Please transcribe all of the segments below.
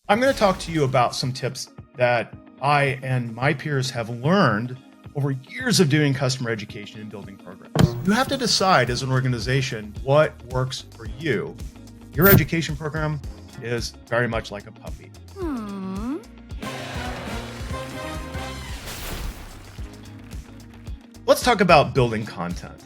I'm going to talk to you about some tips that I and my peers have learned over years of doing customer education and building programs. You have to decide as an organization what works for you. Your education program is very much like a puppy. Let's talk about building content.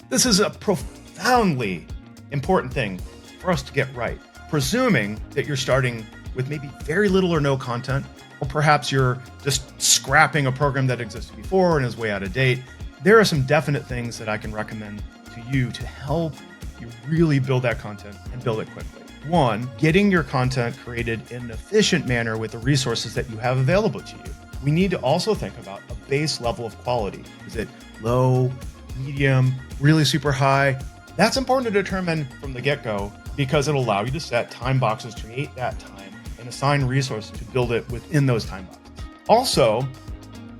This is a profoundly important thing for us to get right. Presuming that you're starting with maybe very little or no content, or perhaps you're just scrapping a program that existed before and is way out of date, there are some definite things that I can recommend to you to help you really build that content and build it quickly. One, getting your content created in an efficient manner with the resources that you have available to you. We need to also think about a base level of quality. Is it low, medium, really super high? That's important to determine from the get-go because it'll allow you to set time boxes to create that time and assign resources to build it within those time boxes. Also,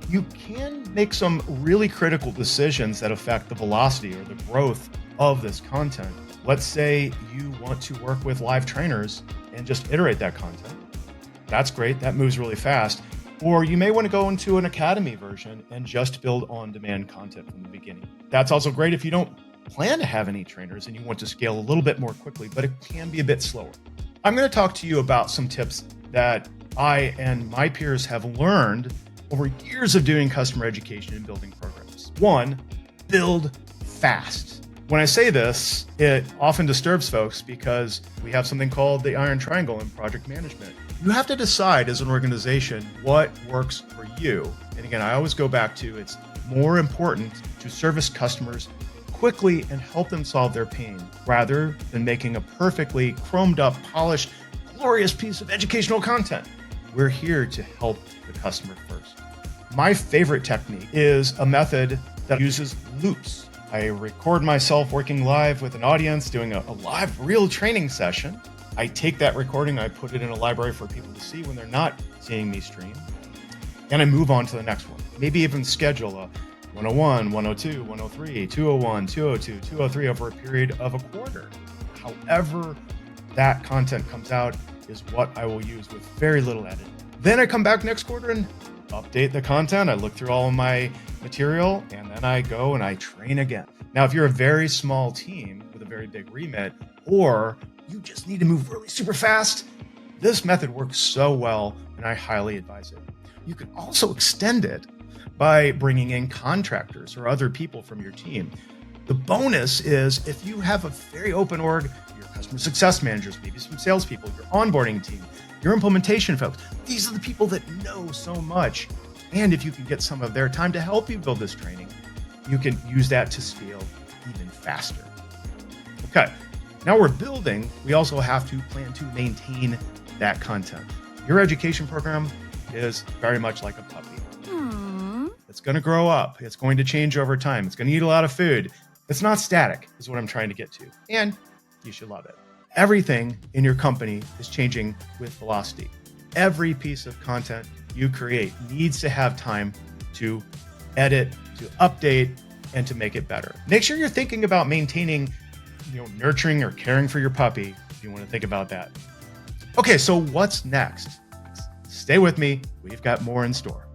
you can make some really critical decisions that affect the velocity or the growth of this content. Let's say you want to work with live trainers and just iterate that content. That's great. That moves really fast. Or you may want to go into an academy version and just build on-demand content from the beginning. That's also great if you don't plan to have any trainers and you want to scale a little bit more quickly, but it can be a bit slower. I'm going to talk to you about some tips that I and my peers have learned over years of doing customer education and building programs. One, build fast. When I say this, it often disturbs folks because we have something called the iron triangle in project management. You have to decide as an organization what works for you. And again, I always go back to it's more important to service customers quickly and help them solve their pain rather than making a perfectly chromed up, polished, glorious piece of educational content. We're here to help the customer first. My favorite technique is a method that uses loops. I record myself working live with an audience, doing a live real training session. I take that recording, I put it in a library for people to see when they're not seeing me stream, and I move on to the next one. Maybe even schedule a 101, 102, 103, 201, 202, 203 over a period of a quarter. However that content comes out is what I will use with very little editing. Then I come back next quarter and update the content. I look through all of my material and then I go and I train again. Now, if you're a very small team with a very big remit, or you just need to move really super fast, this method works so well and I highly advise it. You can also extend it by bringing in contractors or other people from your team. The bonus is if you have a very open org, your customer success managers, maybe some salespeople, your onboarding team, your implementation folks, these are the people that know so much. And if you can get some of their time to help you build this training, you can use that to scale even faster. Okay, now we're building, we also have to plan to maintain that content. Your education program is very much like a puppy. It's going to grow up. It's going to change over time. It's going to eat a lot of food. It's not static, is what I'm trying to get to. And you should love it. Everything in your company is changing with velocity. Every piece of content you create needs to have time to edit, to update, and to make it better. Make sure you're thinking about maintaining, nurturing or caring for your puppy if you want to think about that. Okay, so what's next? Stay with me. We've got more in store.